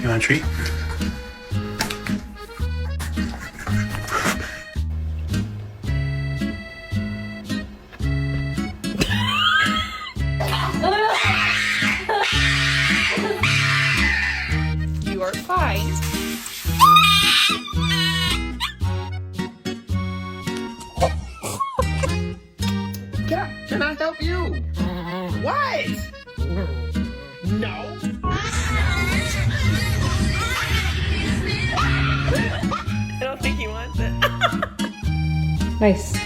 You want a treat? You are fine. Can I help you? What? No. I don't think he wants it. Nice.